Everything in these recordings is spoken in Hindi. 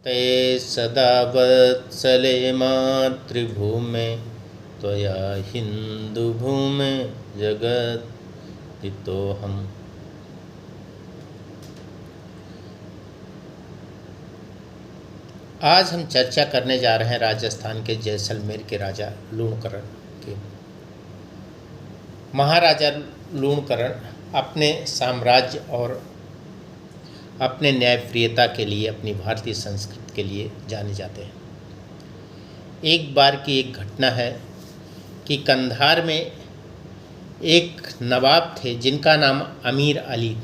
ते सदा वत्सले मातृभूमे त्वया हिंदुभूमे जगत्पितोऽहम्। आज हम चर्चा करने जा रहे हैं राजस्थान के जैसलमेर के राजा लूणकरण की। महाराजा लूणकरण अपने साम्राज्य और अपने न्यायप्रियता के लिए, अपनी भारतीय संस्कृति के लिए जाने जाते हैं। एक बार की एक घटना है कि कंधार में एक नवाब थे जिनका नाम अमीर अली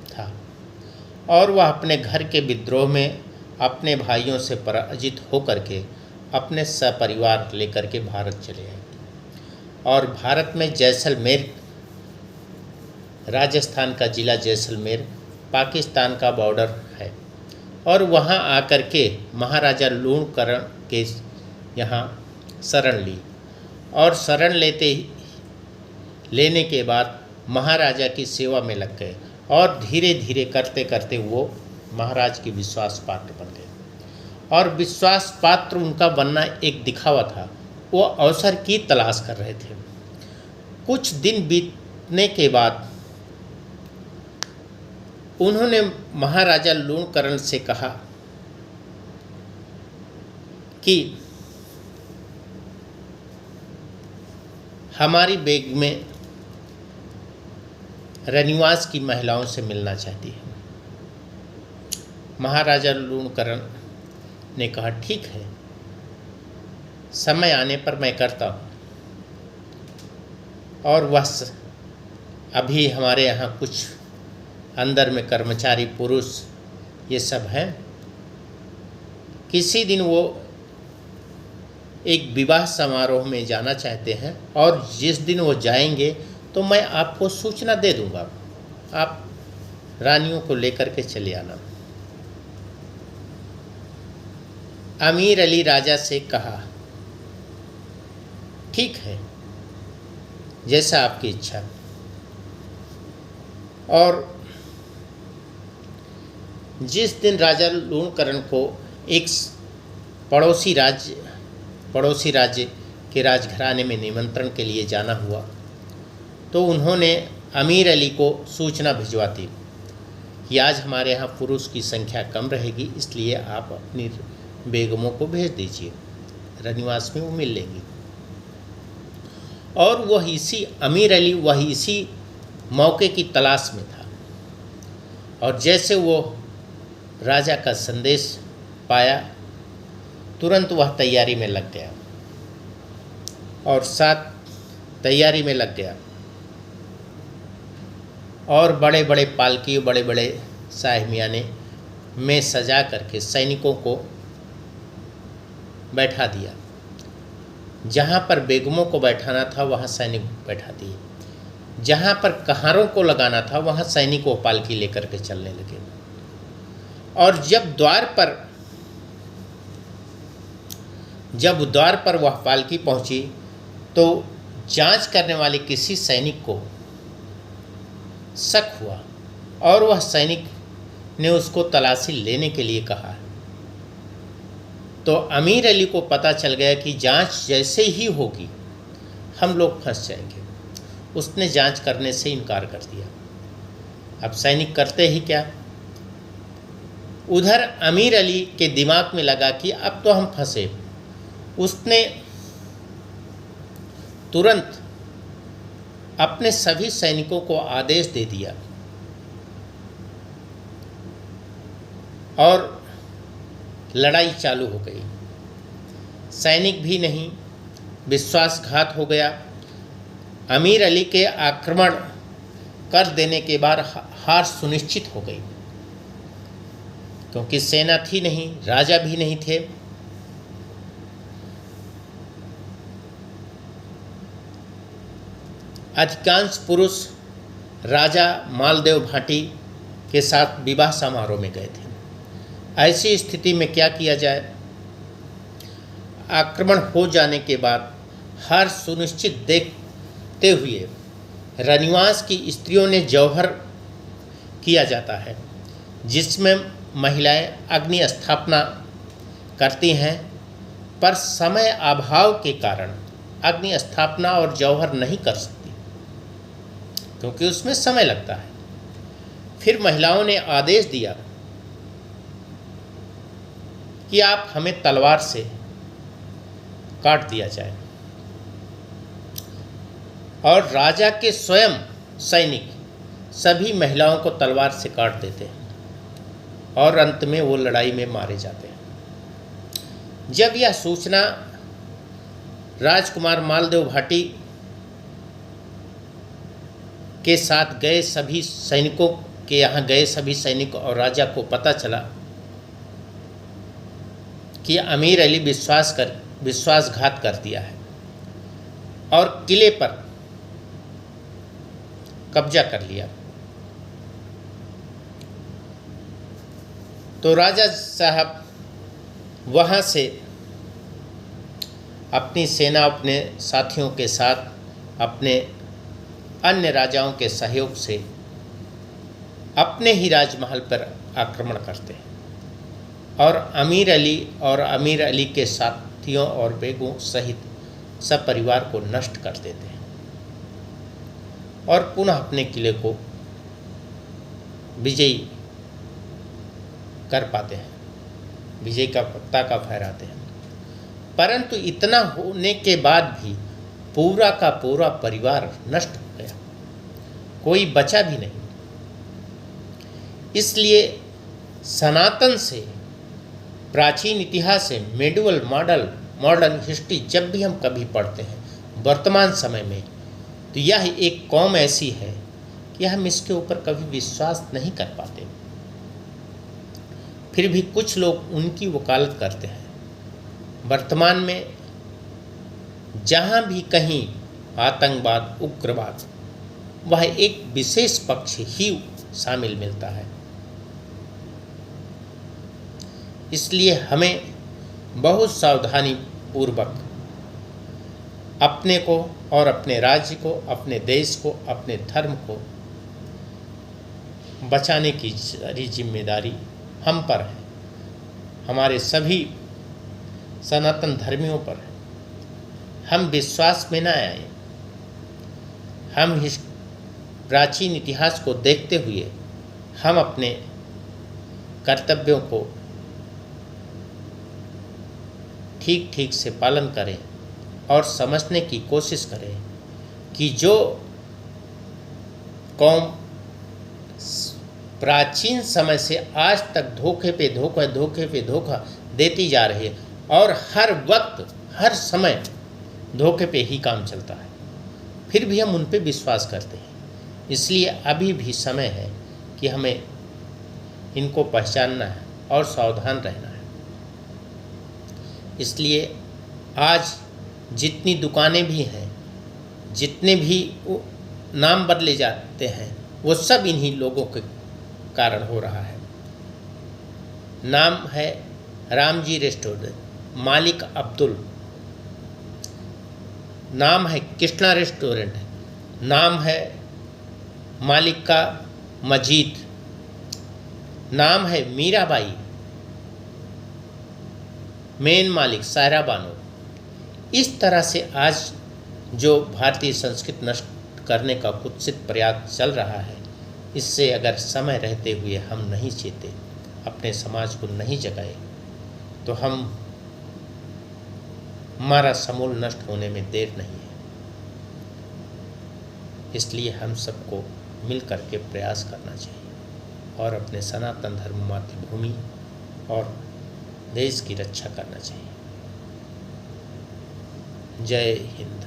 था, और वह अपने घर के विद्रोह में अपने भाइयों से पराजित होकर के अपने सपरिवार लेकर के भारत चले आए। और भारत में जैसलमेर, राजस्थान का ज़िला जैसलमेर पाकिस्तान का बॉर्डर है, और वहाँ आकर के महाराजा लूणकरण के यहाँ शरण ली, और शरण लेने के बाद महाराजा की सेवा में लग गए, और धीरे धीरे करते करते वो महाराज के विश्वास पात्र बन गए। और विश्वास पात्र उनका बनना एक दिखावा था, वो अवसर की तलाश कर रहे थे। कुछ दिन बीतने के बाद उन्होंने महाराजा लूणकरण से कहा कि हमारी बेग में रनिवास की महिलाओं से मिलना चाहती है। महाराजा लूणकरण ने कहा, ठीक है, समय आने पर मैं करता हूँ। और वह अभी हमारे यहाँ कुछ अंदर में कर्मचारी पुरुष ये सब हैं। किसी दिन वो एक विवाह समारोह में जाना चाहते हैं, और जिस दिन वो जाएंगे तो मैं आपको सूचना दे दूंगा, आप रानियों को लेकर के चले आना। अमीर अली राजा से कहा, ठीक है, जैसा आपकी इच्छा। और जिस दिन राजा लूणकरण को एक पड़ोसी राज्य के राजघराने में निमंत्रण के लिए जाना हुआ, तो उन्होंने अमीर अली को सूचना भिजवा दी कि आज हमारे यहाँ पुरुष की संख्या कम रहेगी, इसलिए आप अपनी बेगमों को भेज दीजिए, रनिवास में वो मिल लेंगी। और वह अमीर अली इसी मौके की तलाश में था, और जैसे वो राजा का संदेश पाया, तुरंत वह तैयारी में लग गया, और साथ तैयारी में लग गया, और बड़े बड़े पालकी, बड़े बड़े साहिमियाने में सजा करके सैनिकों को बैठा दिया। जहाँ पर बेगमों को बैठाना था वहाँ सैनिक बैठा दिए, जहाँ पर कहारों को लगाना था वहाँ सैनिकों पालकी लेकर के चलने लगे। और जब द्वार पर वह पालकी पहुंची, तो जांच करने वाले किसी सैनिक को शक हुआ, और वह सैनिक ने उसको तलाशी लेने के लिए कहा। तो अमीर अली को पता चल गया कि जांच जैसे ही होगी हम लोग फंस जाएंगे। उसने जांच करने से इनकार कर दिया। अब सैनिक करते ही क्या, उधर अमीर अली के दिमाग में लगा कि अब तो हम फंसे। उसने तुरंत अपने सभी सैनिकों को आदेश दे दिया, और लड़ाई चालू हो गई। सैनिक भी नहीं, विश्वासघात हो गया। अमीर अली के आक्रमण कर देने के बाद हार सुनिश्चित हो गई, क्योंकि सेना थी नहीं, राजा भी नहीं थे। अधिकांश पुरुष राजा मालदेव भाटी के साथ विवाह समारोह में गए थे। ऐसी स्थिति में क्या किया जाए? आक्रमण हो जाने के बाद हार सुनिश्चित देखते हुए रनिवास की स्त्रियों ने जौहर किया जाता है, जिसमें महिलाएं अग्नि स्थापना करती हैं, पर समय अभाव के कारण अग्नि स्थापना और जौहर नहीं कर सकती, क्योंकि उसमें समय लगता है। फिर महिलाओं ने आदेश दिया कि आप हमें तलवार से काट दिया जाए, और राजा के स्वयं सैनिक सभी महिलाओं को तलवार से काट देते हैं और अंत में वो लड़ाई में मारे जाते हैं। जब यह सूचना राजकुमार मालदेव भाटी के साथ गए सभी सैनिकों के यहाँ गए सभी सैनिक और राजा को पता चला कि अमीर अली विश्वासघात कर दिया है और किले पर कब्जा कर लिया, तो राजा साहब वहाँ से अपनी सेना अपने साथियों के साथ अपने अन्य राजाओं के सहयोग से अपने ही राजमहल पर आक्रमण करते हैं और अमीर अली के साथियों और बेगों सहित सब परिवार को नष्ट कर देते हैं और पुनः अपने किले को विजयी कर पाते हैं, विजय का पताका फहराते हैं। परंतु इतना होने के बाद भी पूरा का पूरा परिवार नष्ट हो गया, कोई बचा भी नहीं। इसलिए सनातन से, प्राचीन इतिहास से, मेडिवल मॉडर्न हिस्ट्री जब भी हम कभी पढ़ते हैं वर्तमान समय में, तो यह एक कौम ऐसी है कि हम इसके ऊपर कभी विश्वास नहीं कर पाते। फिर भी कुछ लोग उनकी वकालत करते हैं। वर्तमान में जहाँ भी कहीं आतंकवाद, उग्रवाद, वह एक विशेष पक्ष ही शामिल मिलता है। इसलिए हमें बहुत सावधानी पूर्वक अपने को और अपने राज्य को, अपने देश को, अपने धर्म को बचाने की सारी जिम्मेदारी हम पर है, हमारे सभी सनातन धर्मियों पर है। हम विश्वास में न आए, हम प्राचीन इतिहास को देखते हुए हम अपने कर्तव्यों को ठीक ठीक से पालन करें और समझने की कोशिश करें कि जो कौम प्राचीन समय से आज तक धोखे पे धोखा देती जा रही है और हर वक्त हर समय धोखे पे ही काम चलता है, फिर भी हम उन पे विश्वास करते हैं। इसलिए अभी भी समय है कि हमें इनको पहचानना है और सावधान रहना है। इसलिए आज जितनी दुकानें भी हैं, जितने भी नाम बदले जाते हैं, वो सब इन्हीं लोगों के कारण हो रहा है। नाम है रामजी रेस्टोरेंट, मालिक अब्दुल, नाम है कृष्णा रेस्टोरेंट, नाम है मालिक का मजीद, नाम है मीराबाई, मेन मालिक सायरा बानो। इस तरह से आज जो भारतीय संस्कृति नष्ट करने का कुत्सित प्रयास चल रहा है, इससे अगर समय रहते हुए हम नहीं चेते, अपने समाज को नहीं जगाए, तो हमारा समूल नष्ट होने में देर नहीं है। इसलिए हम सबको मिल करके प्रयास करना चाहिए और अपने सनातन धर्म, मातृभूमि और देश की रक्षा करना चाहिए। जय हिंद।